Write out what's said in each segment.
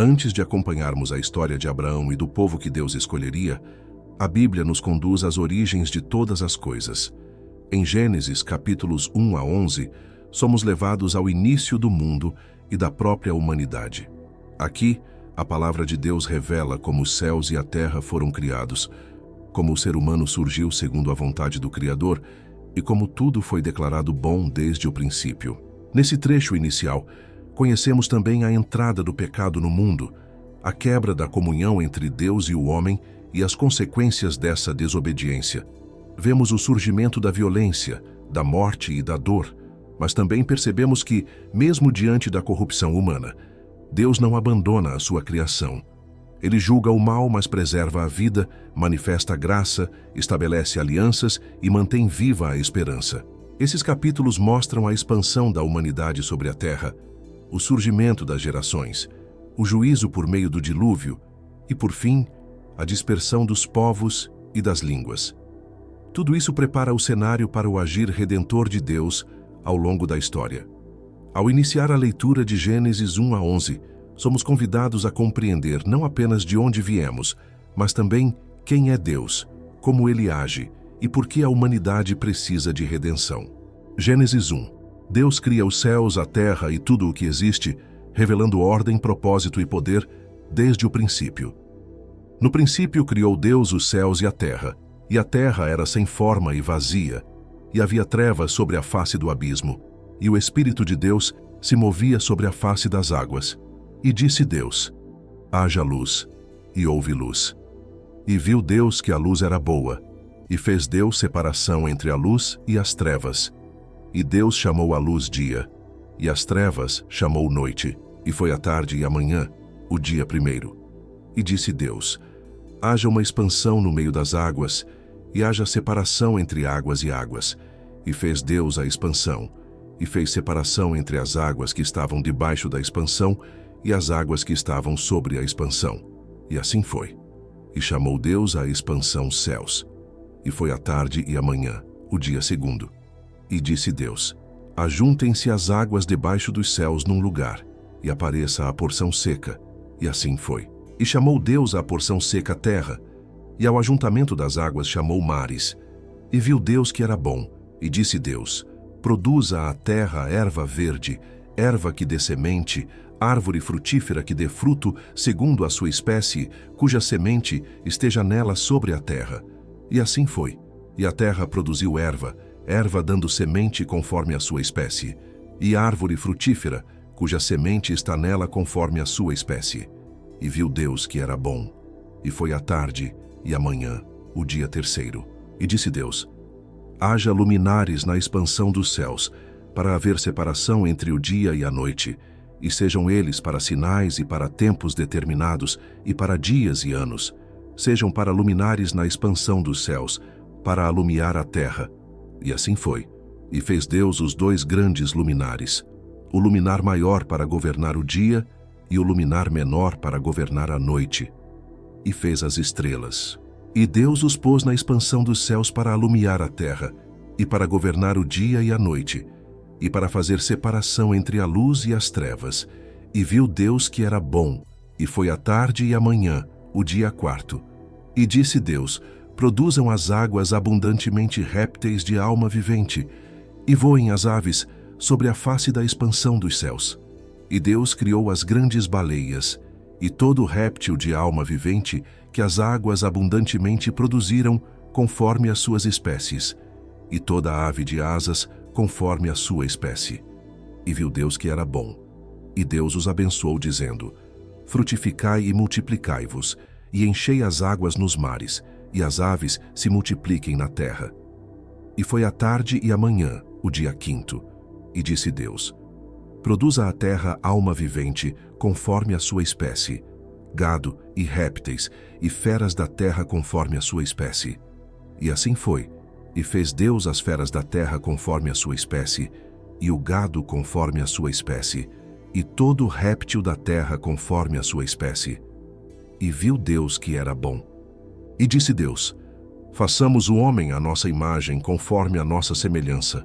Antes de acompanharmos a história de Abraão e do povo que Deus escolheria, a Bíblia nos conduz às origens de todas as coisas. Em Gênesis, capítulos 1 a 11, somos levados ao início do mundo e da própria humanidade. Aqui, a palavra de Deus revela como os céus e a terra foram criados, como o ser humano surgiu segundo a vontade do Criador e como tudo foi declarado bom desde o princípio. Nesse trecho inicial, conhecemos também a entrada do pecado no mundo, a quebra da comunhão entre Deus e o homem e as consequências dessa desobediência. Vemos o surgimento da violência, da morte e da dor, mas também percebemos que, mesmo diante da corrupção humana, Deus não abandona a sua criação. Ele julga o mal, mas preserva a vida, manifesta a graça, estabelece alianças e mantém viva a esperança. Esses capítulos mostram a expansão da humanidade sobre a terra, o surgimento das gerações, o juízo por meio do dilúvio e, por fim, a dispersão dos povos e das línguas. Tudo isso prepara o cenário para o agir redentor de Deus ao longo da história. Ao iniciar a leitura de Gênesis 1 a 11, somos convidados a compreender não apenas de onde viemos, mas também quem é Deus, como Ele age e por que a humanidade precisa de redenção. Gênesis 1. Deus cria os céus, a terra e tudo o que existe, revelando ordem, propósito e poder desde o princípio. No princípio criou Deus os céus e a terra era sem forma e vazia, e havia trevas sobre a face do abismo, e o Espírito de Deus se movia sobre a face das águas. E disse Deus: haja luz, e houve luz. E viu Deus que a luz era boa, e fez Deus separação entre a luz e as trevas. E Deus chamou a luz dia, e as trevas chamou noite, e foi a tarde e a manhã, o dia primeiro. E disse Deus: haja uma expansão no meio das águas, e haja separação entre águas e águas. E fez Deus a expansão, e fez separação entre as águas que estavam debaixo da expansão e as águas que estavam sobre a expansão. E assim foi. E chamou Deus a expansão céus. E foi a tarde e a manhã, o dia segundo. E disse Deus: ajuntem-se as águas debaixo dos céus num lugar, e apareça a porção seca. E assim foi. E chamou Deus a porção seca terra, e ao ajuntamento das águas chamou mares. E viu Deus que era bom, e disse Deus: produza a terra erva verde, erva que dê semente, árvore frutífera que dê fruto segundo a sua espécie, cuja semente esteja nela sobre a terra. E assim foi. E a terra produziu erva dando semente conforme a sua espécie, e árvore frutífera, cuja semente está nela conforme a sua espécie. E viu Deus que era bom. E foi a tarde e a manhã, o dia terceiro. E disse Deus: haja luminares na expansão dos céus, para haver separação entre o dia e a noite, e sejam eles para sinais e para tempos determinados, e para dias e anos. Sejam para luminares na expansão dos céus, para alumiar a terra. E assim foi. E fez Deus os dois grandes luminares, o luminar maior para governar o dia e o luminar menor para governar a noite. E fez as estrelas. E Deus os pôs na expansão dos céus para alumiar a terra, e para governar o dia e a noite, e para fazer separação entre a luz e as trevas. E viu Deus que era bom, e foi a tarde e a manhã, o dia quarto. E disse Deus: produzam as águas abundantemente répteis de alma vivente, e voem as aves sobre a face da expansão dos céus. E Deus criou as grandes baleias, e todo réptil de alma vivente que as águas abundantemente produziram conforme as suas espécies, e toda ave de asas conforme a sua espécie. E viu Deus que era bom. E Deus os abençoou, dizendo: frutificai e multiplicai-vos, e enchei as águas nos mares, e as aves se multipliquem na terra. E foi a tarde e a manhã, o dia quinto. E disse Deus: produza a terra alma vivente, conforme a sua espécie, gado e répteis, e feras da terra conforme a sua espécie. E assim foi. E fez Deus as feras da terra conforme a sua espécie, e o gado conforme a sua espécie, e todo réptil da terra conforme a sua espécie. E viu Deus que era bom. E disse Deus: façamos o homem à nossa imagem, conforme a nossa semelhança,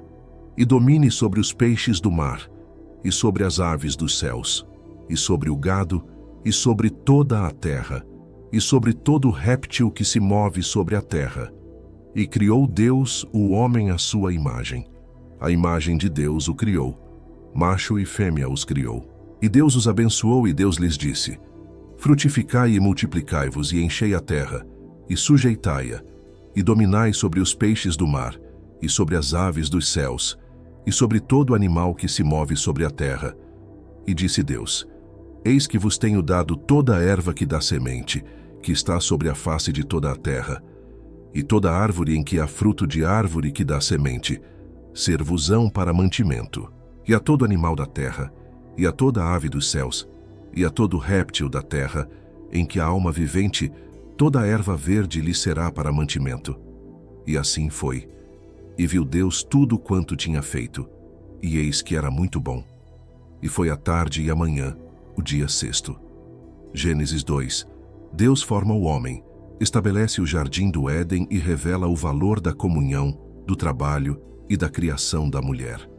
e domine sobre os peixes do mar, e sobre as aves dos céus, e sobre o gado, e sobre toda a terra, e sobre todo réptil que se move sobre a terra. E criou Deus o homem à sua imagem. A imagem de Deus o criou. Macho e fêmea os criou. E Deus os abençoou e Deus lhes disse: frutificai e multiplicai-vos e enchei a terra, e sujeitai-a, e dominai sobre os peixes do mar, e sobre as aves dos céus, e sobre todo animal que se move sobre a terra. E disse Deus: eis que vos tenho dado toda a erva que dá semente, que está sobre a face de toda a terra, e toda árvore em que há fruto de árvore que dá semente, ser-vos-ão para mantimento, e a todo animal da terra, e a toda ave dos céus, e a todo réptil da terra, em que há alma vivente, toda a erva verde lhe será para mantimento. E assim foi. E viu Deus tudo quanto tinha feito, e eis que era muito bom. E foi a tarde e a manhã, o dia sexto. Gênesis 2. Deus forma o homem, estabelece o jardim do Éden e revela o valor da comunhão, do trabalho e da criação da mulher.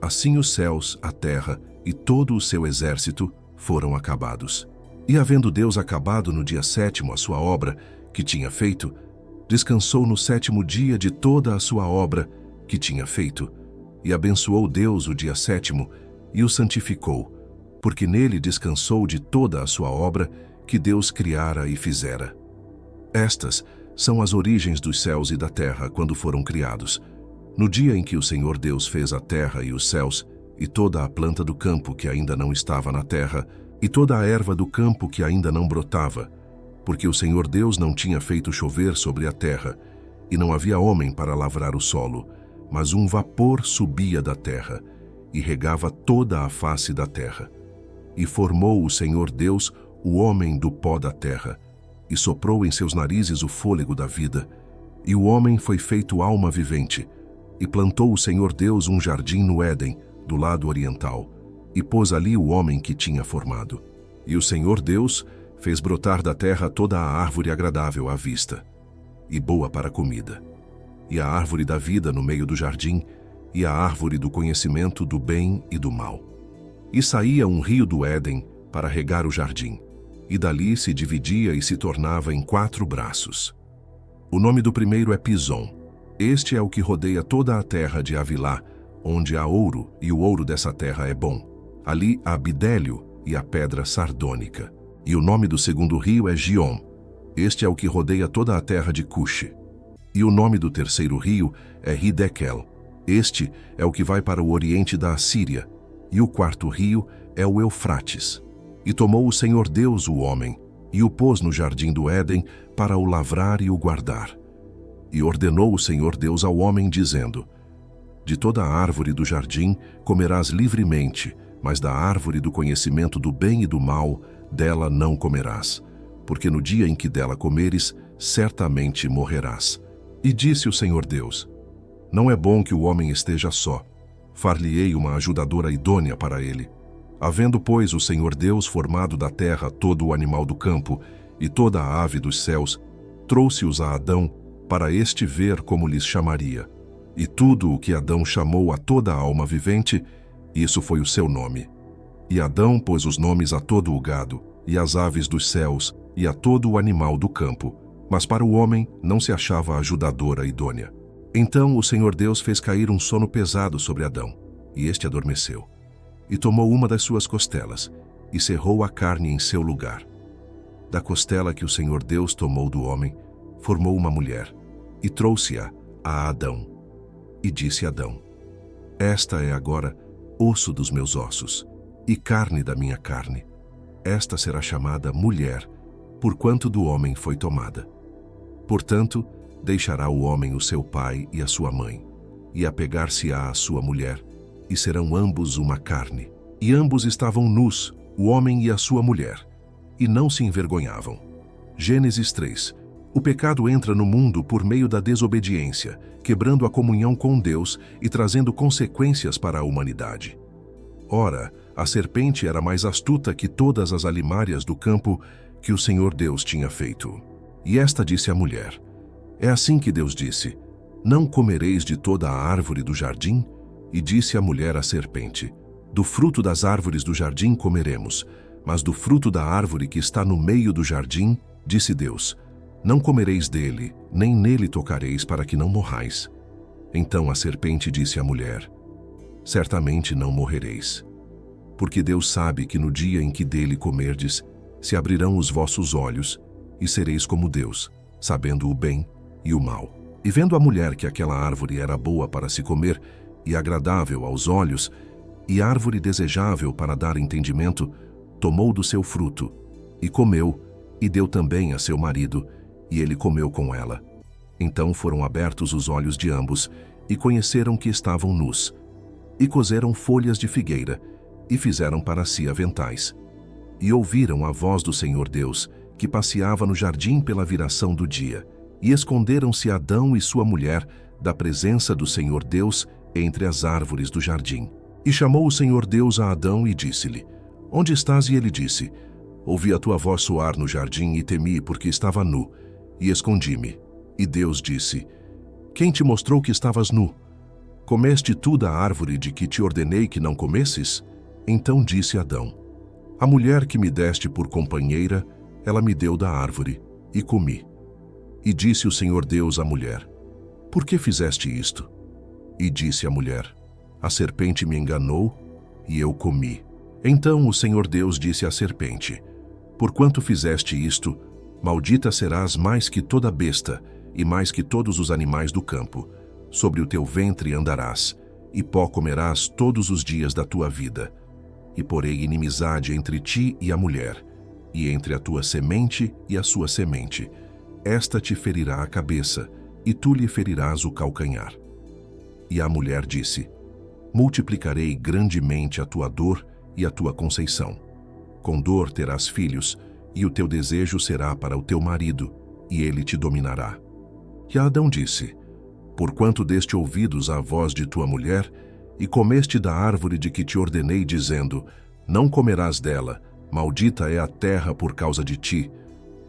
Assim os céus, a terra e todo o seu exército foram acabados. E havendo Deus acabado no dia sétimo a sua obra que tinha feito, descansou no sétimo dia de toda a sua obra que tinha feito, e abençoou Deus o dia sétimo e o santificou, porque nele descansou de toda a sua obra que Deus criara e fizera. Estas são as origens dos céus e da terra quando foram criados, no dia em que o Senhor Deus fez a terra e os céus, e toda a planta do campo que ainda não estava na terra, e toda a erva do campo que ainda não brotava, porque o Senhor Deus não tinha feito chover sobre a terra, e não havia homem para lavrar o solo, mas um vapor subia da terra, e regava toda a face da terra. E formou o Senhor Deus o homem do pó da terra, e soprou em seus narizes o fôlego da vida, e o homem foi feito alma vivente, e plantou o Senhor Deus um jardim no Éden, do lado oriental, e pôs ali o homem que tinha formado. E o Senhor Deus fez brotar da terra toda a árvore agradável à vista, e boa para a comida, e a árvore da vida no meio do jardim, e a árvore do conhecimento do bem e do mal. E saía um rio do Éden para regar o jardim, e dali se dividia e se tornava em 4 braços. O nome do primeiro é Pison. Este é o que rodeia toda a terra de Havilá, onde há ouro, e o ouro dessa terra é bom. Ali há bidélio e a pedra sardônica. E o nome do segundo rio é Giom. Este é o que rodeia toda a terra de Cuxe. E o nome do terceiro rio é Hidekel. Este é o que vai para o oriente da Assíria. E o quarto rio é o Eufrates. E tomou o Senhor Deus o homem, e o pôs no jardim do Éden para o lavrar e o guardar. E ordenou o Senhor Deus ao homem, dizendo: de toda a árvore do jardim comerás livremente, mas da árvore do conhecimento do bem e do mal, dela não comerás, porque no dia em que dela comeres, certamente morrerás. E disse o Senhor Deus: não é bom que o homem esteja só. Far-lhe-ei uma ajudadora idônea para ele. Havendo, pois, o Senhor Deus formado da terra todo o animal do campo e toda a ave dos céus, trouxe-os a Adão, para este ver como lhes chamaria. E tudo o que Adão chamou a toda a alma vivente, isso foi o seu nome. E Adão pôs os nomes a todo o gado, e às aves dos céus, e a todo o animal do campo. Mas para o homem não se achava ajudadora idônea. Então o Senhor Deus fez cair um sono pesado sobre Adão, e este adormeceu. E tomou uma das suas costelas, e cerrou a carne em seu lugar. Da costela que o Senhor Deus tomou do homem, formou uma mulher, e trouxe-a a Adão. E disse Adão: esta é agora osso dos meus ossos, e carne da minha carne. Esta será chamada mulher, porquanto do homem foi tomada. Portanto, deixará o homem o seu pai e a sua mãe, e apegar-se-á à sua mulher, e serão ambos uma carne. E ambos estavam nus, o homem e a sua mulher, e não se envergonhavam. Gênesis 3. O pecado entra no mundo por meio da desobediência, quebrando a comunhão com Deus e trazendo consequências para a humanidade. Ora, a serpente era mais astuta que todas as alimárias do campo que o Senhor Deus tinha feito. E esta disse à mulher: é assim que Deus disse: não comereis de toda a árvore do jardim? E disse a mulher à serpente: do fruto das árvores do jardim comeremos, Mas do fruto da árvore que está no meio do jardim, disse Deus: não comereis dele, nem nele tocareis, para que não morrais. Então a serpente disse à mulher: certamente não morrereis. Porque Deus sabe que no dia em que dele comerdes, se abrirão os vossos olhos, e sereis como Deus, sabendo o bem e o mal. E vendo a mulher que aquela árvore era boa para se comer, e agradável aos olhos, e árvore desejável para dar entendimento, tomou do seu fruto, e comeu, e deu também a seu marido, e ele comeu com ela. Então foram abertos os olhos de ambos, e conheceram que estavam nus. E coseram folhas de figueira, e fizeram para si aventais. E ouviram a voz do Senhor Deus, que passeava no jardim pela viração do dia. E esconderam-se Adão e sua mulher da presença do Senhor Deus entre as árvores do jardim. E chamou o Senhor Deus a Adão e disse-lhe: onde estás? E ele disse: ouvi a tua voz soar no jardim e temi, porque estava nu, e escondi-me. E Deus disse: quem te mostrou que estavas nu? Comeste tu da árvore de que te ordenei que não comesses? Então disse Adão: a mulher que me deste por companheira, ela me deu da árvore, e comi. E disse o Senhor Deus à mulher: por que fizeste isto? E disse a mulher: a serpente me enganou, e eu comi. Então o Senhor Deus disse à serpente: porquanto fizeste isto, maldita serás mais que toda besta, e mais que todos os animais do campo. Sobre o teu ventre andarás, e pó comerás todos os dias da tua vida. E porei inimizade entre ti e a mulher, e entre a tua semente e a sua semente. Esta te ferirá a cabeça, e tu lhe ferirás o calcanhar. E a mulher disse: multiplicarei grandemente a tua dor e a tua conceição. Com dor terás filhos, e o teu desejo será para o teu marido, e ele te dominará. E Adão disse: porquanto deste ouvidos à voz de tua mulher, e comeste da árvore de que te ordenei, dizendo: não comerás dela, maldita é a terra por causa de ti.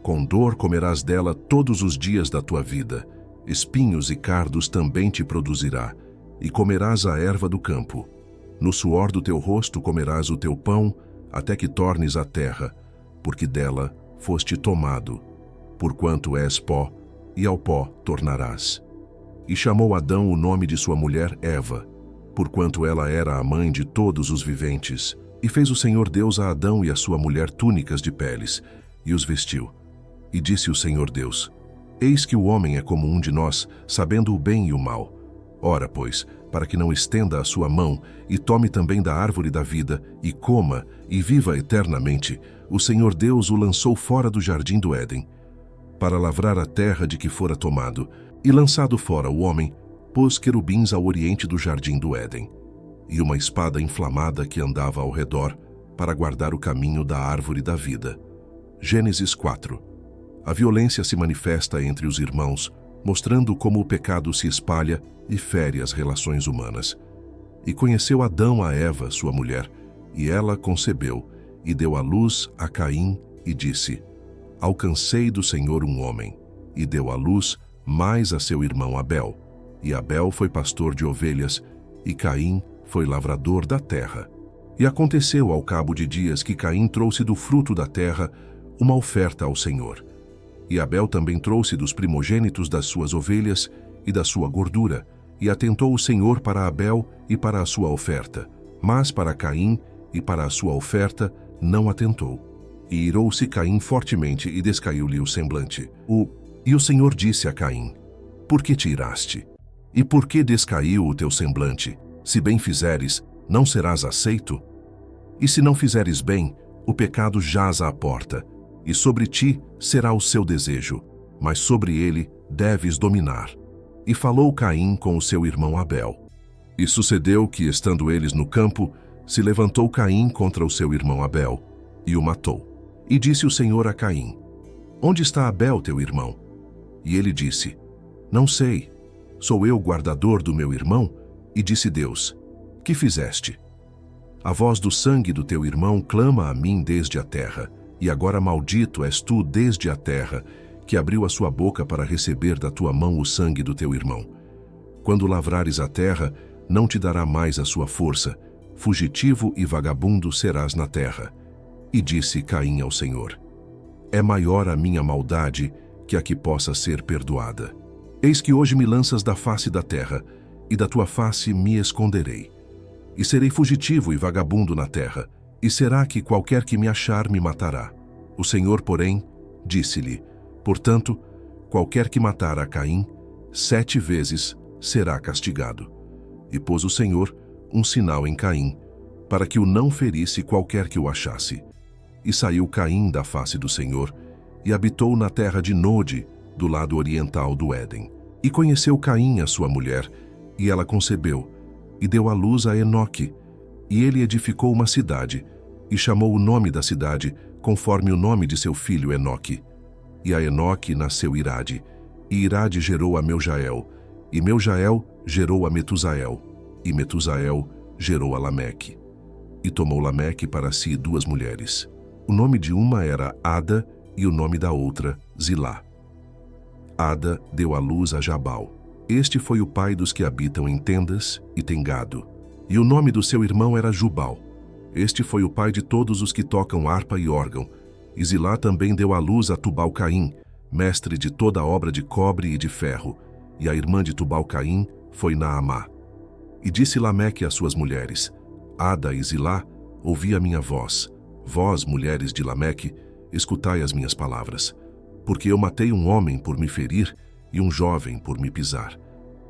Com dor comerás dela todos os dias da tua vida. Espinhos e cardos também te produzirá, e comerás a erva do campo. No suor do teu rosto comerás o teu pão, até que tornes a terra, porque dela foste tomado. Porquanto és pó, e ao pó tornarás. E chamou Adão o nome de sua mulher Eva, porquanto ela era a mãe de todos os viventes. E fez o Senhor Deus a Adão e a sua mulher túnicas de peles, e os vestiu. E disse o Senhor Deus: eis que o homem é como um de nós, sabendo o bem e o mal. Ora, pois, para que não estenda a sua mão, e tome também da árvore da vida, e coma, e viva eternamente, o Senhor Deus o lançou fora do jardim do Éden, para lavrar a terra de que fora tomado. E lançado fora o homem, pôs querubins ao oriente do jardim do Éden, e uma espada inflamada que andava ao redor, para guardar o caminho da árvore da vida. Gênesis 4. A violência se manifesta entre os irmãos, mostrando como o pecado se espalha e fere as relações humanas. E conheceu Adão a Eva, sua mulher, e ela concebeu, e deu à luz a Caim, e disse: alcancei do Senhor um homem, e deu à luz mais a seu irmão Abel. E Abel foi pastor de ovelhas, e Caim foi lavrador da terra. E aconteceu ao cabo de dias que Caim trouxe do fruto da terra uma oferta ao Senhor. E Abel também trouxe dos primogênitos das suas ovelhas e da sua gordura, e atentou o Senhor para Abel e para a sua oferta, mas para Caim e para a sua oferta não atentou. E irou-se Caim fortemente e descaiu-lhe o semblante. E o Senhor disse a Caim: por que te iraste? E por que descaiu o teu semblante? Se bem fizeres, não serás aceito? E se não fizeres bem, o pecado jaz à porta, e sobre ti será o seu desejo, mas sobre ele deves dominar. E falou Caim com o seu irmão Abel. E sucedeu que, estando eles no campo, se levantou Caim contra o seu irmão Abel, e o matou. E disse o Senhor a Caim: onde está Abel, teu irmão? E ele disse: não sei, sou eu guardador do meu irmão? E disse Deus: que fizeste? A voz do sangue do teu irmão clama a mim desde a terra, e agora maldito és tu desde a terra, que abriu a sua boca para receber da tua mão o sangue do teu irmão. Quando lavrares a terra, não te dará mais a sua força, fugitivo e vagabundo serás na terra. E disse Caim ao Senhor: é maior a minha maldade que a que possa ser perdoada. Eis que hoje me lanças da face da terra, e da tua face me esconderei. E serei fugitivo e vagabundo na terra, e será que qualquer que me achar me matará. O Senhor, porém, disse-lhe: portanto, qualquer que matar a Caim, 7 vezes será castigado. E pôs o Senhor um sinal em Caim, para que o não ferisse qualquer que o achasse. E saiu Caim da face do Senhor, e habitou na terra de Node, do lado oriental do Éden. E conheceu Caim a sua mulher, e ela concebeu, e deu à luz a Enoque. E ele edificou uma cidade, e chamou o nome da cidade conforme o nome de seu filho Enoque. E a Enoque nasceu Irade, e Irade gerou a Meujael, e Meujael gerou a Metusael, e Metusael gerou a Lameque. E tomou Lameque para si 2 mulheres. O nome de uma era Ada, e o nome da outra, Zilá. Ada deu à luz a Jabal. Este foi o pai dos que habitam em tendas e têm gado. E o nome do seu irmão era Jubal. Este foi o pai de todos os que tocam harpa e órgão. E Zilá também deu à luz a Tubal-Caim, mestre de toda a obra de cobre e de ferro. E a irmã de Tubal-Caim foi Naamá. E disse Lameque às suas mulheres: Ada e Zilá, ouvi a minha voz. Vós, mulheres de Lameque, escutai as minhas palavras. Porque eu matei um homem por me ferir e um jovem por me pisar.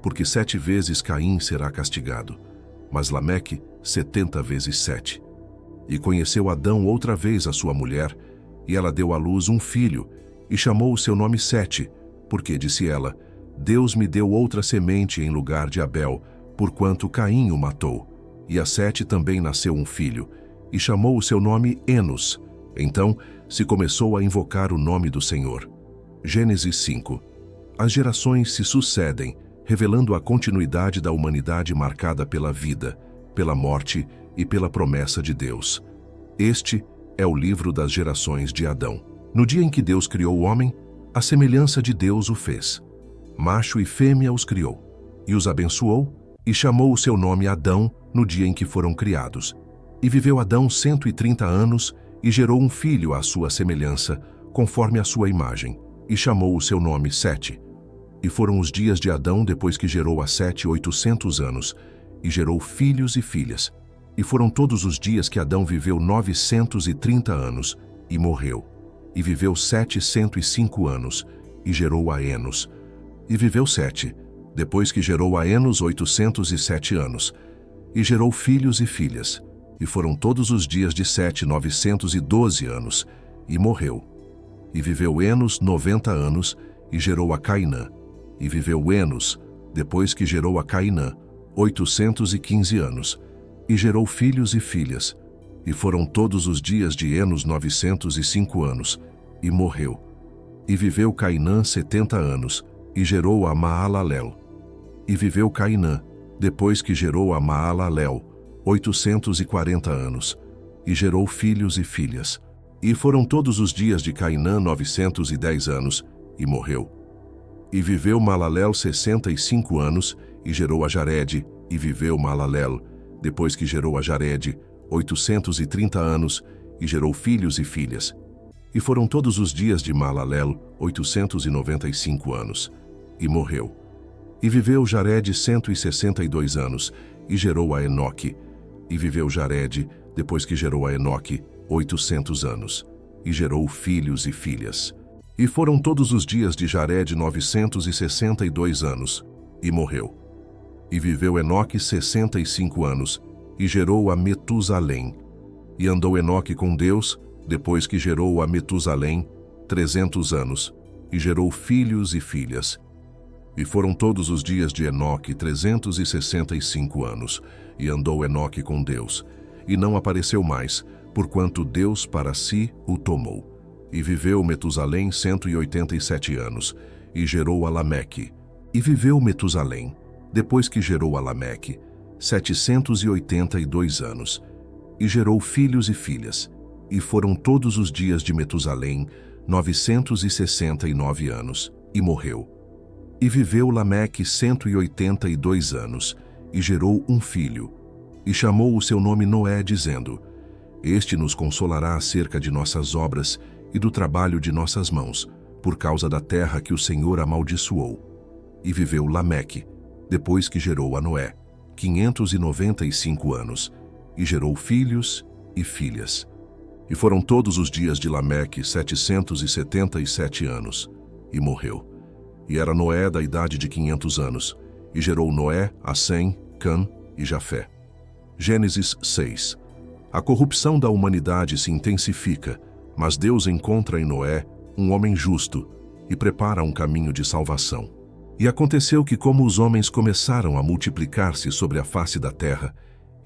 Porque 7 vezes Caim será castigado, mas Lameque 70 vezes 7. E conheceu Adão outra vez a sua mulher, e ela deu à luz um filho, e chamou o seu nome Sete, porque, disse ela, Deus me deu outra semente em lugar de Abel, porquanto Caim o matou. E a Sete também nasceu um filho, e chamou o seu nome Enos. Então se começou a invocar o nome do Senhor. Gênesis 5. As gerações se sucedem, revelando a continuidade da humanidade marcada pela vida, pela morte e pela promessa de Deus. Este é o livro das gerações de Adão. No dia em que Deus criou o homem, a semelhança de Deus o fez. Macho e fêmea os criou, e os abençoou, e chamou o seu nome Adão no dia em que foram criados. E viveu Adão 130 anos, e gerou um filho à sua semelhança, conforme a sua imagem, e chamou o seu nome Sete. E foram os dias de Adão depois que gerou a Sete 800 anos, e gerou filhos e filhas. E foram todos os dias que Adão viveu 930 anos, e morreu. E viveu Sete 105 anos, e gerou a Enos. E viveu Sete, depois que gerou a Enos 807 anos, e gerou filhos e filhas. E foram todos os dias de Sete 912 anos, e morreu. E viveu Enos 90 anos, e gerou a Cainã. E viveu Enos, depois que gerou a Cainã, 815 anos, e gerou filhos e filhas. E foram todos os dias de Enos 905 anos, e morreu. E viveu Cainã 70 anos, e gerou a Maalalel. E viveu Cainã, depois que gerou a Maalalel, 840 anos, e gerou filhos e filhas. E foram todos os dias de Cainã 910 anos, e morreu. E viveu Maalalel 65 anos, e gerou a Jarede, e viveu Maalalel, depois que gerou a Jarede, 830 anos, e gerou filhos e filhas. E foram todos os dias de Maalalel 895 anos, e morreu. E viveu Jarede 162 anos, e gerou a Enoque. E viveu Jarede, depois que gerou a Enoque, 800 anos, e gerou filhos e filhas. E foram todos os dias de Jarede 962 anos, e morreu. E viveu Enoque 65 anos, e gerou a Metusalém. E andou Enoque com Deus, depois que gerou a Metusalém, 300 anos, e gerou filhos e filhas. E foram todos os dias de Enoque 365 anos, e andou Enoque com Deus, e não apareceu mais, porquanto Deus para si o tomou. E viveu Metusalém 187 anos, e gerou a Lameque. E viveu Metusalém, depois que gerou a Lameque, 782 anos, e gerou filhos e filhas. E foram todos os dias de Metusalém 969 anos, e morreu. E viveu Lameque 182 anos, e gerou um filho, e chamou o seu nome Noé, dizendo: Este nos consolará acerca de nossas obras e do trabalho de nossas mãos, por causa da terra que o Senhor amaldiçoou. E viveu Lameque, depois que gerou a Noé, 595 anos, e gerou filhos e filhas. E foram todos os dias de Lameque 777 anos, e morreu. E era Noé da idade de 500 anos, e gerou Noé a Sem, Cã e Jafé. Gênesis 6. A corrupção da humanidade se intensifica, mas Deus encontra em Noé um homem justo e prepara um caminho de salvação. E aconteceu que, como os homens começaram a multiplicar-se sobre a face da terra,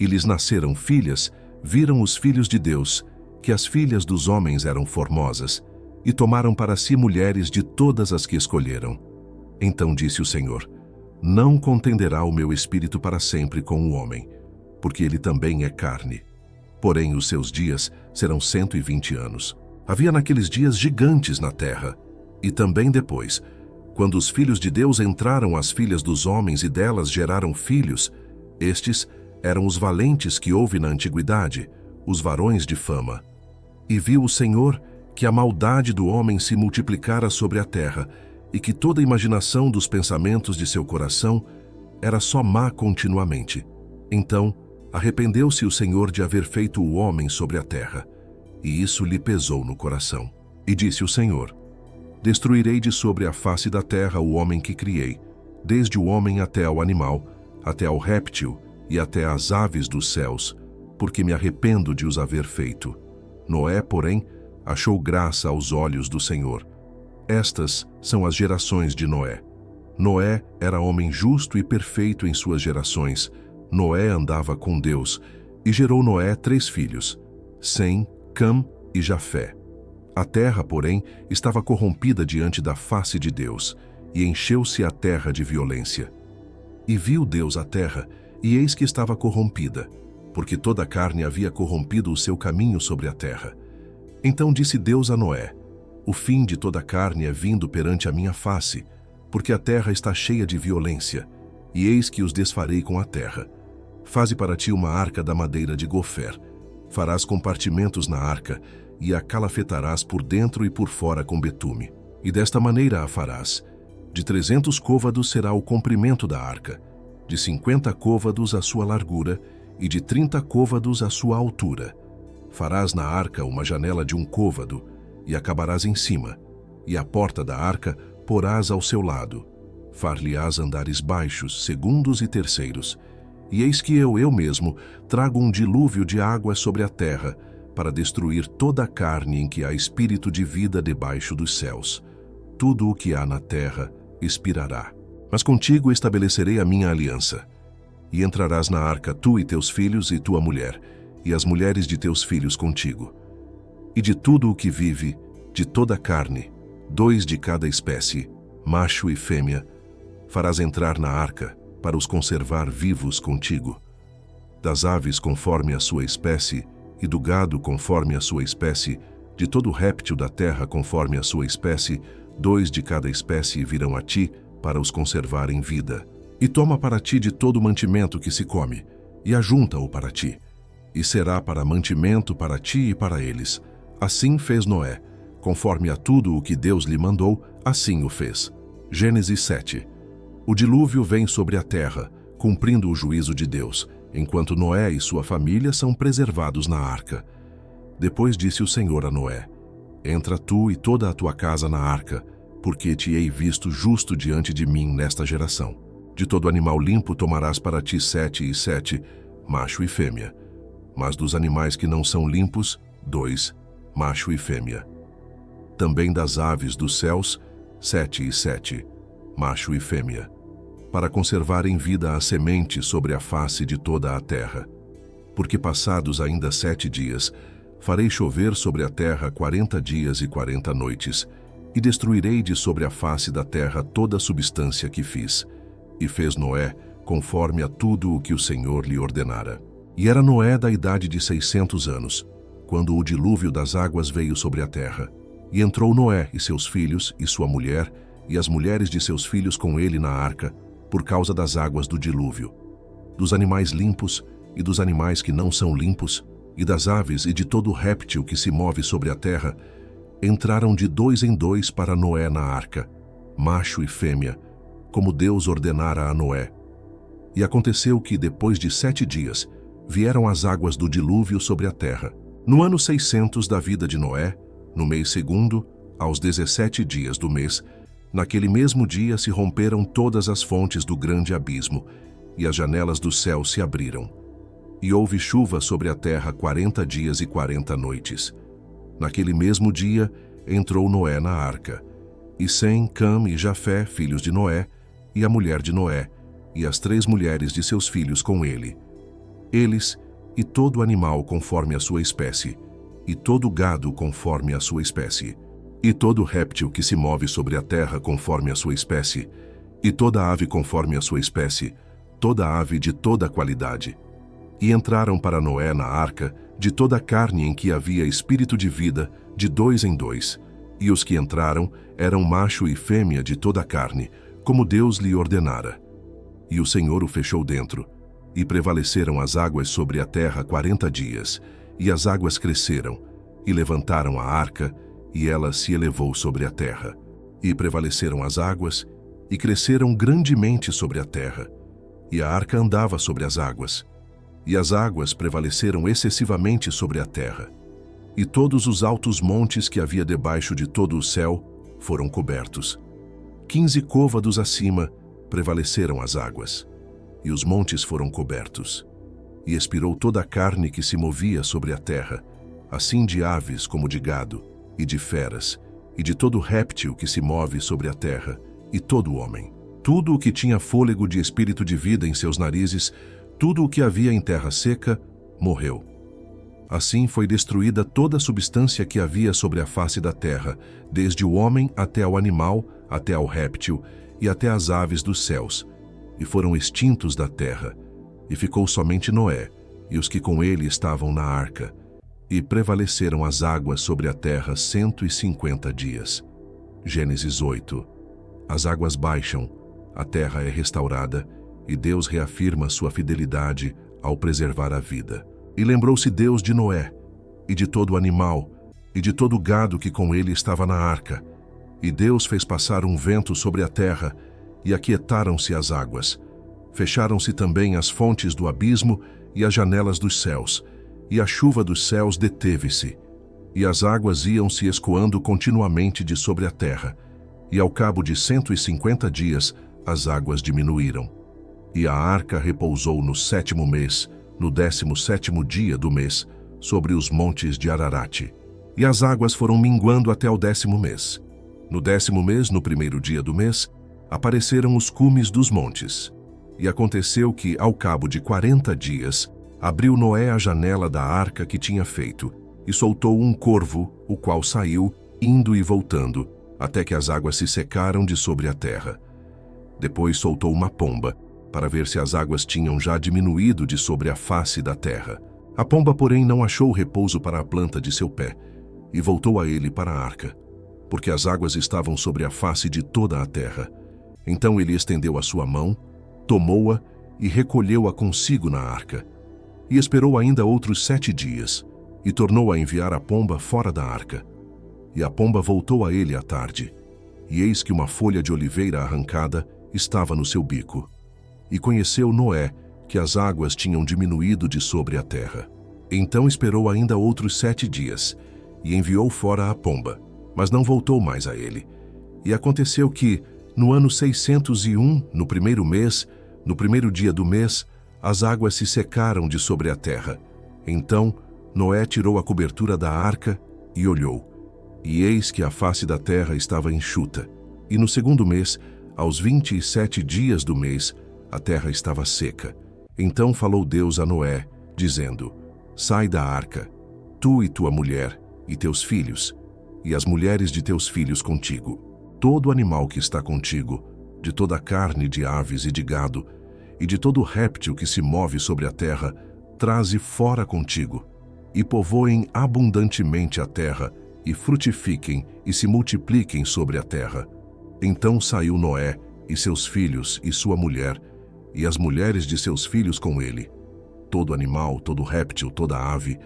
e lhes nasceram filhas, viram os filhos de Deus, que as filhas dos homens eram formosas, e tomaram para si mulheres de todas as que escolheram. Então disse o Senhor: Não contenderá o meu espírito para sempre com o homem, porque ele também é carne. Porém, os seus dias serão 120 anos. Havia naqueles dias gigantes na terra, e também depois, quando os filhos de Deus entraram às filhas dos homens e delas geraram filhos, estes eram os valentes que houve na antiguidade, os varões de fama. E viu o Senhor que a maldade do homem se multiplicara sobre a terra, e que toda a imaginação dos pensamentos de seu coração era só má continuamente. Então, arrependeu-se o Senhor de haver feito o homem sobre a terra, e isso lhe pesou no coração. E disse o Senhor: Destruirei de sobre a face da terra o homem que criei, desde o homem até ao animal, até ao réptil e até às aves dos céus, porque me arrependo de os haver feito. Noé, porém, achou graça aos olhos do Senhor. Estas são as gerações de Noé. Noé era homem justo e perfeito em suas gerações. Noé andava com Deus, e gerou Noé 3 filhos, Sem, Cã e Jafé. A terra, porém, estava corrompida diante da face de Deus, e encheu-se a terra de violência. E viu Deus a terra, e eis que estava corrompida, porque toda a carne havia corrompido o seu caminho sobre a terra. Então disse Deus a Noé: O fim de toda a carne é vindo perante a minha face, porque a terra está cheia de violência, e eis que os desfarei com a terra. Faze para ti uma arca da madeira de gofer. Farás compartimentos na arca, e a calafetarás por dentro e por fora com betume. E desta maneira a farás. De 300 côvados será o comprimento da arca, de 50 côvados a sua largura, e de 30 côvados a sua altura. Farás na arca uma janela de 1 côvado, e acabarás em cima, e a porta da arca porás ao seu lado. Far-lhe-ás andares baixos, segundos e terceiros. E eis que eu mesmo, trago um dilúvio de água sobre a terra, para destruir toda a carne em que há espírito de vida debaixo dos céus. Tudo o que há na terra expirará. Mas contigo estabelecerei a minha aliança. E entrarás na arca tu e teus filhos e tua mulher, e as mulheres de teus filhos contigo. E de tudo o que vive, de toda a carne, 2 de cada espécie, macho e fêmea, farás entrar na arca, para os conservar vivos contigo. Das aves conforme a sua espécie, e do gado conforme a sua espécie, de todo réptil da terra conforme a sua espécie, 2 de cada espécie virão a ti, para os conservar em vida. E toma para ti de todo mantimento que se come, e ajunta-o para ti. E será para mantimento para ti e para eles. Assim fez Noé. Conforme a tudo o que Deus lhe mandou, assim o fez. Gênesis 7. O dilúvio vem sobre a terra, cumprindo o juízo de Deus, enquanto Noé e sua família são preservados na arca. Depois disse o Senhor a Noé: Entra tu e toda a tua casa na arca, porque te hei visto justo diante de mim nesta geração. De todo animal limpo tomarás para ti 7 e 7, macho e fêmea. Mas dos animais que não são limpos, 2, macho e fêmea. Também das aves dos céus, 7 e 7, macho e fêmea, para conservar em vida a semente sobre a face de toda a terra. Porque passados ainda 7 dias, farei chover sobre a terra 40 dias e 40 noites, e destruirei de sobre a face da terra toda a substância que fiz. E fez Noé conforme a tudo o que o Senhor lhe ordenara. E era Noé da idade de 600 anos, quando o dilúvio das águas veio sobre a terra. E entrou Noé e seus filhos, e sua mulher, e as mulheres de seus filhos com ele na arca, por causa das águas do dilúvio. Dos animais limpos e dos animais que não são limpos, e das aves e de todo réptil que se move sobre a terra, entraram de 2 em 2 para Noé na arca, macho e fêmea, como Deus ordenara a Noé. E aconteceu que, depois de 7 dias, vieram as águas do dilúvio sobre a terra. No ano 600 da vida de Noé, no mês segundo, aos 17 dias do mês, naquele mesmo dia se romperam todas as fontes do grande abismo, e as janelas do céu se abriram. E houve chuva sobre a terra 40 dias e 40 noites. Naquele mesmo dia entrou Noé na arca, e Sem, Cam e Jafé, filhos de Noé, e a mulher de Noé, e as 3 mulheres de seus filhos com ele. Eles, e todo animal conforme a sua espécie, e todo gado conforme a sua espécie, e todo réptil que se move sobre a terra conforme a sua espécie, e toda ave conforme a sua espécie, toda ave de toda qualidade. E entraram para Noé na arca de toda a carne em que havia espírito de vida, de 2 em 2, e os que entraram eram macho e fêmea de toda a carne, como Deus lhe ordenara. E o Senhor o fechou dentro, e prevaleceram as águas sobre a terra 40 dias, e as águas cresceram, e levantaram a arca, e ela se elevou sobre a terra. E prevaleceram as águas, e cresceram grandemente sobre a terra, e a arca andava sobre as águas. E as águas prevaleceram excessivamente sobre a terra. E todos os altos montes que havia debaixo de todo o céu foram cobertos. 15 côvados acima prevaleceram as águas, e os montes foram cobertos. E expirou toda a carne que se movia sobre a terra, assim de aves como de gado, e de feras, e de todo réptil que se move sobre a terra, e todo homem. Tudo o que tinha fôlego de espírito de vida em seus narizes, tudo o que havia em terra seca, morreu. Assim foi destruída toda a substância que havia sobre a face da terra, desde o homem até ao animal, até ao réptil e até as aves dos céus, e foram extintos da terra. E ficou somente Noé e os que com ele estavam na arca, e prevaleceram as águas sobre a terra 150 dias. Gênesis 8. As águas baixam, a terra é restaurada, e Deus reafirma sua fidelidade ao preservar a vida. E lembrou-se Deus de Noé, e de todo animal, e de todo gado que com ele estava na arca. E Deus fez passar um vento sobre a terra, e aquietaram-se as águas. Fecharam-se também as fontes do abismo e as janelas dos céus, e a chuva dos céus deteve-se. E as águas iam se escoando continuamente de sobre a terra, e ao cabo de 150 dias as águas diminuíram. E a arca repousou no 7º mês, no 17º dia do mês, sobre os montes de Ararate. E as águas foram minguando até o 10º mês. No 10º mês, no 1º dia do mês, apareceram os cumes dos montes. E aconteceu que, ao cabo de 40 dias, abriu Noé a janela da arca que tinha feito, e soltou um corvo, o qual saiu, indo e voltando, até que as águas se secaram de sobre a terra. Depois soltou uma pomba, para ver se as águas tinham já diminuído de sobre a face da terra. A pomba, porém, não achou repouso para a planta de seu pé, e voltou a ele para a arca, porque as águas estavam sobre a face de toda a terra. Então ele estendeu a sua mão, tomou-a e recolheu-a consigo na arca. E esperou ainda outros 7 dias, e tornou a enviar a pomba fora da arca. E a pomba voltou a ele à tarde, e eis que uma folha de oliveira arrancada estava no seu bico. E conheceu Noé que as águas tinham diminuído de sobre a terra. Então esperou ainda outros 7 dias, e enviou fora a pomba, mas não voltou mais a ele. E aconteceu que, no ano 601, no 1º mês, no 1º dia do mês, as águas se secaram de sobre a terra. Então Noé tirou a cobertura da arca e olhou, e eis que a face da terra estava enxuta. E no 2º mês, aos 27 dias do mês, a terra estava seca. Então falou Deus a Noé, dizendo: Sai da arca, tu e tua mulher, e teus filhos, e as mulheres de teus filhos contigo. Todo animal que está contigo, de toda a carne de aves e de gado, e de todo réptil que se move sobre a terra, traze fora contigo, e povoem abundantemente a terra, e frutifiquem e se multipliquem sobre a terra. Então saiu Noé, e seus filhos, e sua mulher, e as mulheres de seus filhos com ele. Todo animal, todo réptil, toda ave,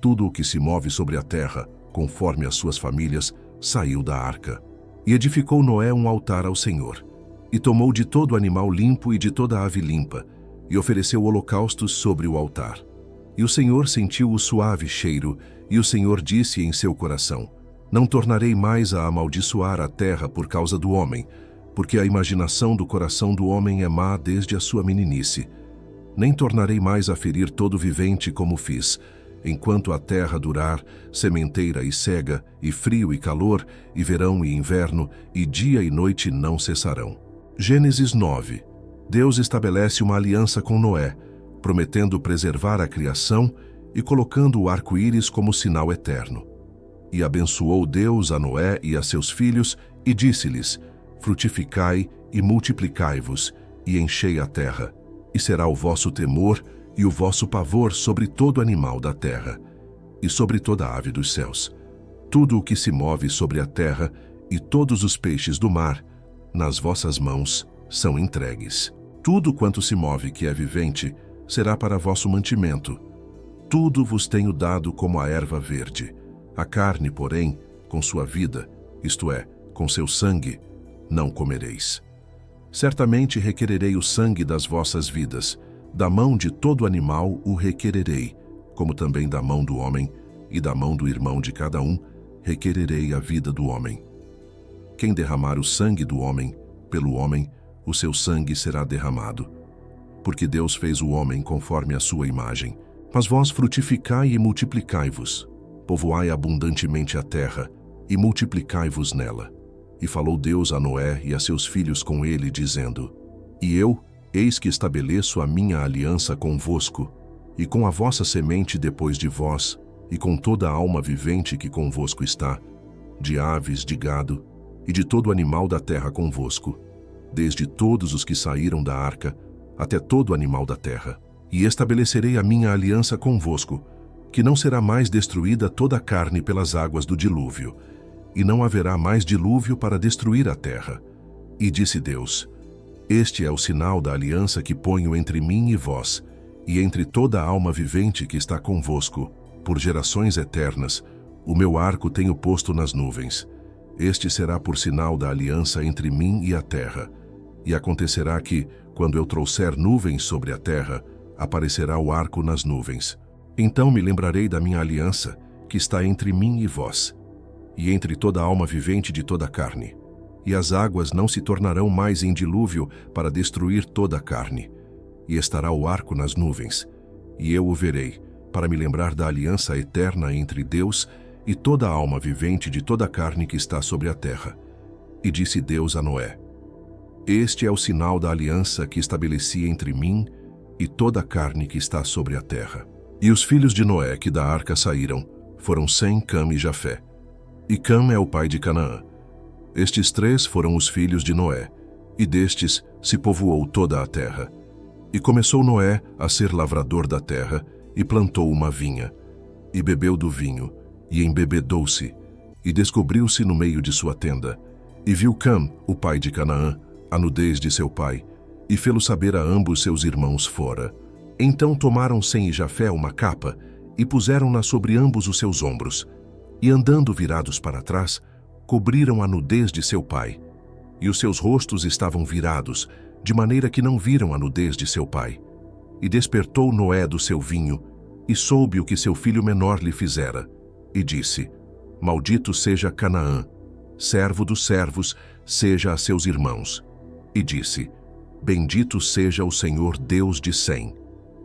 tudo o que se move sobre a terra, conforme as suas famílias, saiu da arca. E edificou Noé um altar ao Senhor, e tomou de todo animal limpo e de toda ave limpa, e ofereceu holocaustos sobre o altar. E o Senhor sentiu o suave cheiro, e o Senhor disse em seu coração: Não tornarei mais a amaldiçoar a terra por causa do homem, porque a imaginação do coração do homem é má desde a sua meninice. Nem tornarei mais a ferir todo vivente como fiz, enquanto a terra durar, sementeira e cega, e frio e calor, e verão e inverno, e dia e noite não cessarão. Gênesis 9. Deus estabelece uma aliança com Noé, prometendo preservar a criação e colocando o arco-íris como sinal eterno. E abençoou Deus a Noé e a seus filhos, e disse-lhes: Frutificai e multiplicai-vos, e enchei a terra, e será o vosso temor e o vosso pavor sobre todo animal da terra, e sobre toda ave dos céus, tudo o que se move sobre a terra, e todos os peixes do mar, nas vossas mãos são entregues. Tudo quanto se move que é vivente, será para vosso mantimento. Tudo vos tenho dado como a erva verde. A carne, porém, com sua vida, isto é, com seu sangue, não comereis. Certamente requererei o sangue das vossas vidas. Da mão de todo animal o requererei, como também da mão do homem, e da mão do irmão de cada um, requererei a vida do homem. Quem derramar o sangue do homem, pelo homem, o seu sangue será derramado. Porque Deus fez o homem conforme a sua imagem. Mas vós frutificai e multiplicai-vos, povoai abundantemente a terra, e multiplicai-vos nela. E falou Deus a Noé e a seus filhos com ele, dizendo: E eu, eis que estabeleço a minha aliança convosco, e com a vossa semente depois de vós, e com toda a alma vivente que convosco está, de aves, de gado, e de todo animal da terra convosco, desde todos os que saíram da arca, até todo animal da terra. E estabelecerei a minha aliança convosco, que não será mais destruída toda a carne pelas águas do dilúvio, e não haverá mais dilúvio para destruir a terra. E disse Deus: Este é o sinal da aliança que ponho entre mim e vós, e entre toda a alma vivente que está convosco, por gerações eternas, o meu arco tenho posto nas nuvens. Este será por sinal da aliança entre mim e a terra. E acontecerá que, quando eu trouxer nuvens sobre a terra, aparecerá o arco nas nuvens. Então me lembrarei da minha aliança, que está entre mim e vós, e entre toda a alma vivente de toda a carne. E as águas não se tornarão mais em dilúvio para destruir toda a carne. E estará o arco nas nuvens, e eu o verei, para me lembrar da aliança eterna entre Deus e toda a alma vivente de toda a carne que está sobre a terra. E disse Deus a Noé: Este é o sinal da aliança que estabeleci entre mim e toda a carne que está sobre a terra. E os filhos de Noé que da arca saíram foram Sem, Cam e Jafé. E Cam é o pai de Canaã. Estes três foram os filhos de Noé, e destes se povoou toda a terra. E começou Noé a ser lavrador da terra, e plantou uma vinha, e bebeu do vinho, e embebedou-se, e descobriu-se no meio de sua tenda. E viu Cam, o pai de Canaã, a nudez de seu pai, e fê-lo saber a ambos seus irmãos fora. Então tomaram Sem e Jafé uma capa, e puseram-na sobre ambos os seus ombros, e andando virados para trás, cobriram a nudez de seu pai. E os seus rostos estavam virados, de maneira que não viram a nudez de seu pai. E despertou Noé do seu vinho, e soube o que seu filho menor lhe fizera, e disse: Maldito seja Canaã, servo dos servos, seja a seus irmãos. E disse: Bendito seja o Senhor Deus de Sem,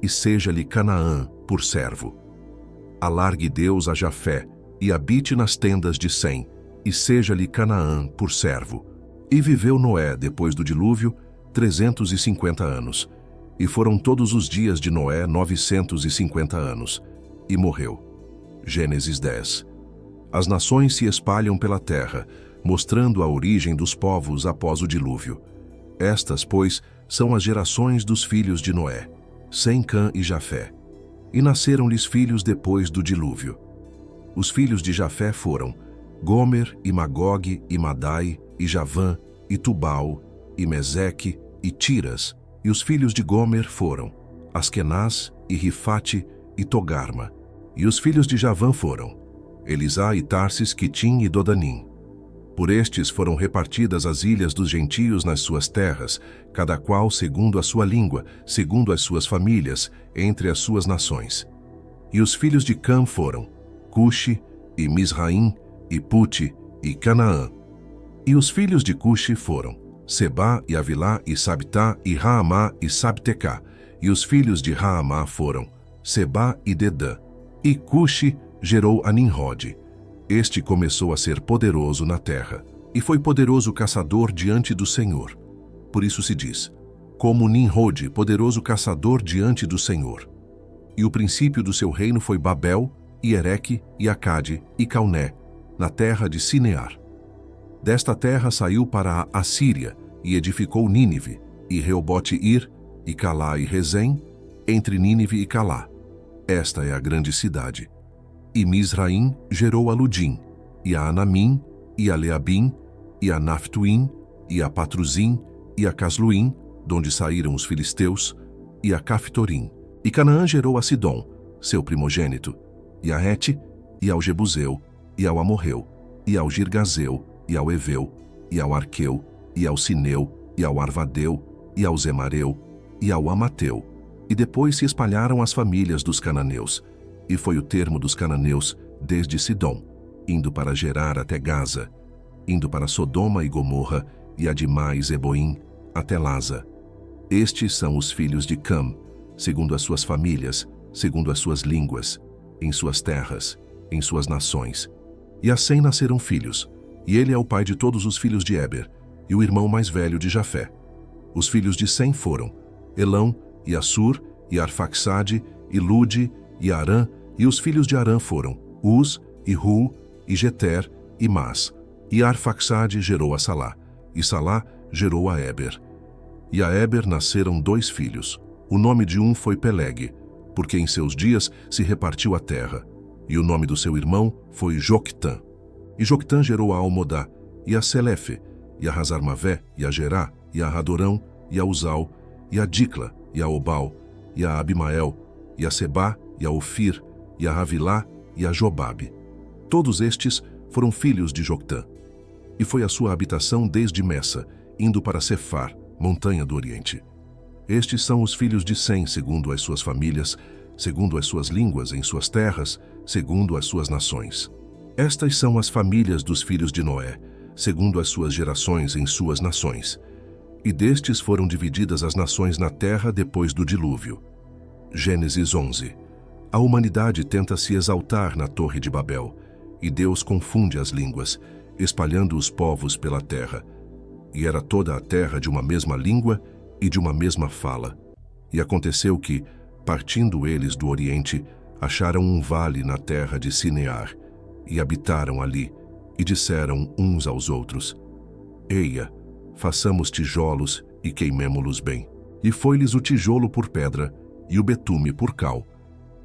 e seja-lhe Canaã por servo. Alargue Deus a Jafé, e habite nas tendas de Sem, e seja-lhe Canaã por servo. E viveu Noé, depois do dilúvio, 350 anos. E foram todos os dias de Noé 950 anos. E morreu. Gênesis 10. As nações se espalham pela terra, mostrando a origem dos povos após o dilúvio. Estas, pois, são as gerações dos filhos de Noé, Sem, Cam e Jafé. E nasceram-lhes filhos depois do dilúvio. Os filhos de Jafé foram Gomer, e Magog, e Madai, e Javã, e Tubal, e Meseque, e Tiras. E os filhos de Gomer foram Askenaz, e Rifate, e Togarma. E os filhos de Javã foram Elisá e Tarsis, Quitim e Dodanim. Por estes foram repartidas as ilhas dos gentios nas suas terras, cada qual segundo a sua língua, segundo as suas famílias, entre as suas nações. E os filhos de Cam foram Cuxi, e Misraim, e Puti, e Canaã. E os filhos de Cuxi foram Sebá, e Avilá, e Sabtá, e Raamá, e Sabtecá. E os filhos de Raamá foram Sebá e Dedã. E Cuxi gerou a Nimrode. Este começou a ser poderoso na terra, e foi poderoso caçador diante do Senhor. Por isso se diz, como Nimrode, poderoso caçador diante do Senhor. E o princípio do seu reino foi Babel, e Ereque, e Acade, e Calné, na terra de Sinear. Desta terra saiu para a Assíria, e edificou Nínive, e Reobote-Ir, e Calá e Rezém, entre Nínive e Calá. Esta é a grande cidade. E Misraim gerou a Ludim, e a Anamim, e a Leabim, e a Naphtuim, e a Patruzim, e a Casluim, donde saíram os filisteus, e a Caftorim. E Canaã gerou a Sidom, seu primogênito, e a Hete, e ao Jebuseu, e ao Amorreu, e ao Girgazeu, e ao Eveu, e ao Arqueu, e ao Sineu, e ao Arvadeu, e ao Zemareu, e ao Amateu. E depois se espalharam as famílias dos cananeus, e foi o termo dos cananeus desde Sidom, indo para Gerar até Gaza, indo para Sodoma e Gomorra, e Adimá e Zeboim, até Laza. Estes são os filhos de Cam, segundo as suas famílias, segundo as suas línguas, em suas terras, em suas nações. E a Sem nasceram filhos, e ele é o pai de todos os filhos de Éber, e o irmão mais velho de Jafé. Os filhos de Sem foram Elão, e Assur, e Arfaxade, e Lude, e Arã, e os filhos de Arã foram Uz, e Ru, e Jeter, e Mas. E Arfaxade gerou a Salá, e Salá gerou a Éber. E a Éber nasceram 2 filhos. O nome de um foi Peleg, porque em seus dias se repartiu a terra. E o nome do seu irmão foi Joctã. E Joctã gerou a Almodá, e a Selefe, e a Hazarmavé, e a Gerá, e a Radorão, e a Uzal, e a Dicla, e a Obal, e a Abimael, e a Sebá, e a Ofir, e a Havilá, e a Jobabe. Todos estes foram filhos de Joctã. E foi a sua habitação desde Messa, indo para Cefar, montanha do Oriente. Estes são os filhos de Sem, segundo as suas famílias, segundo as suas línguas em suas terras, segundo as suas nações. Estas são as famílias dos filhos de Noé, segundo as suas gerações em suas nações. E destes foram divididas as nações na terra depois do dilúvio. Gênesis 11. A humanidade tenta se exaltar na Torre de Babel, e Deus confunde as línguas, espalhando os povos pela terra. E era toda a terra de uma mesma língua e de uma mesma fala. E aconteceu que, partindo eles do Oriente, acharam um vale na terra de Sinear, e habitaram ali, e disseram uns aos outros: Eia, façamos tijolos e queimemo-los bem. E foi-lhes o tijolo por pedra, e o betume por cal.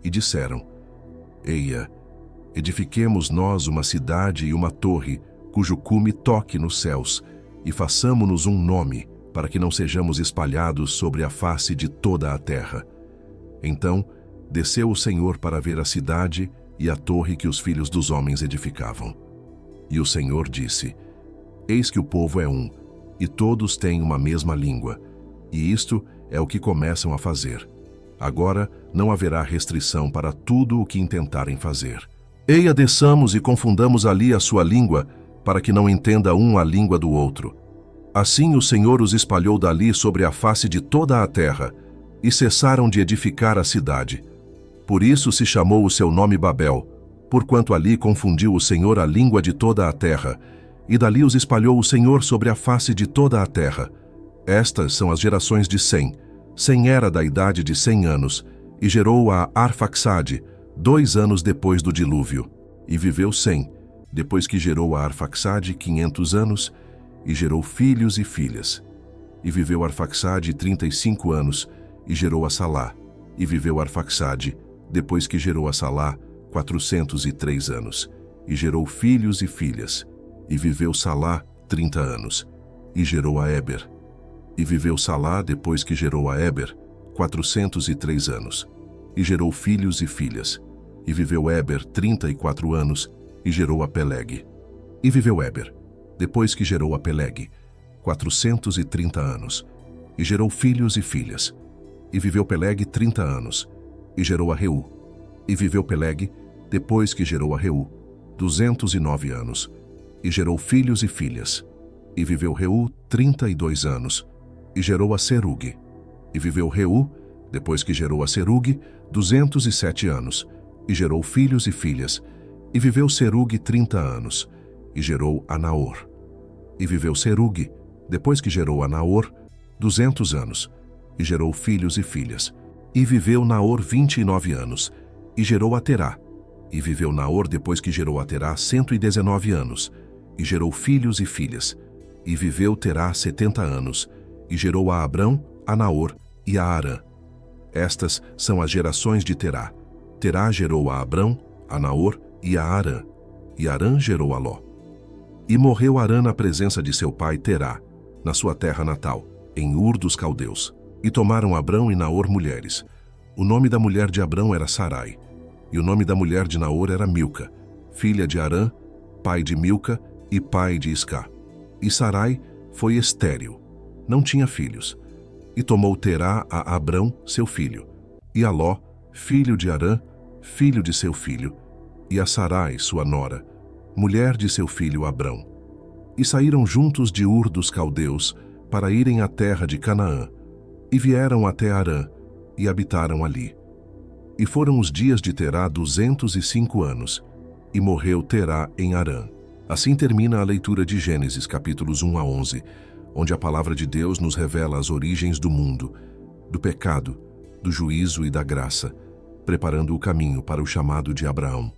E disseram: Eia, edifiquemos nós uma cidade e uma torre, cujo cume toque nos céus, e façamo-nos um nome, para que não sejamos espalhados sobre a face de toda a terra. Então desceu o Senhor para ver a cidade e a torre que os filhos dos homens edificavam. E o Senhor disse: Eis que o povo é um, e todos têm uma mesma língua, e isto é o que começam a fazer. Agora não haverá restrição para tudo o que intentarem fazer. Eia, desçamos e confundamos ali a sua língua, para que não entenda um a língua do outro. Assim o Senhor os espalhou dali sobre a face de toda a terra, e cessaram de edificar a cidade. Por isso se chamou o seu nome Babel, porquanto ali confundiu o Senhor a língua de toda a terra, e dali os espalhou o Senhor sobre a face de toda a terra. Estas são as gerações de Sem. Sem era da idade de 100 anos, e gerou a Arfaxade, 2 anos depois do dilúvio. E viveu Sem, depois que gerou a Arfaxade 500 anos, e gerou filhos e filhas. E viveu Arfaxade 35 anos, e gerou a Salá. E viveu Arfaxade, depois que gerou a Salá, 403 anos, e gerou filhos e filhas. E viveu Salá 30 anos, e gerou a Éber. E viveu Salá, depois que gerou a Éber, 403 anos, e gerou filhos e filhas. E viveu Éber 34 anos, e gerou a Peleg. E viveu Éber, depois que gerou a Peleg, 430 anos, e gerou filhos e filhas. E viveu Peleg 30 anos, e gerou a Reu. E viveu Peleg, depois que gerou a Reu, 209 anos, e gerou filhos e filhas. E viveu Reu 32 anos, e gerou a Serug. E viveu Reu, depois que gerou a Serug, 207 anos, e gerou filhos e filhas. E viveu Serug 30 anos, e gerou a Naor. E viveu Serug, depois que gerou a Naor, 200 anos, e gerou filhos e filhas. E viveu Naor 29 anos, e gerou a Terá. E viveu Naor depois que gerou a Terá 119 anos, e gerou filhos e filhas. E viveu Terá 70 anos, e gerou a Abrão, a Naor e a Arã. Estas são as gerações de Terá. Terá gerou a Abrão, a Naor e a Arã. E Arã gerou a Ló. E morreu Arã na presença de seu pai Terá, na sua terra natal, em Ur dos Caldeus. E tomaram Abrão e Naor mulheres. O nome da mulher de Abrão era Sarai, e o nome da mulher de Naor era Milca, filha de Arã, pai de Milca e pai de Iscá. E Sarai foi estéril, não tinha filhos. E tomou Terá a Abrão, seu filho, e a Ló, filho de Arã, filho de seu filho, e a Sarai, sua nora, mulher de seu filho Abrão. E saíram juntos de Ur dos Caldeus para irem à terra de Canaã, e vieram até Arã, e habitaram ali. E foram os dias de Terá 205 anos, e morreu Terá em Arã. Assim termina a leitura de Gênesis, capítulos 1 a 11, onde a palavra de Deus nos revela as origens do mundo, do pecado, do juízo e da graça, preparando o caminho para o chamado de Abraão.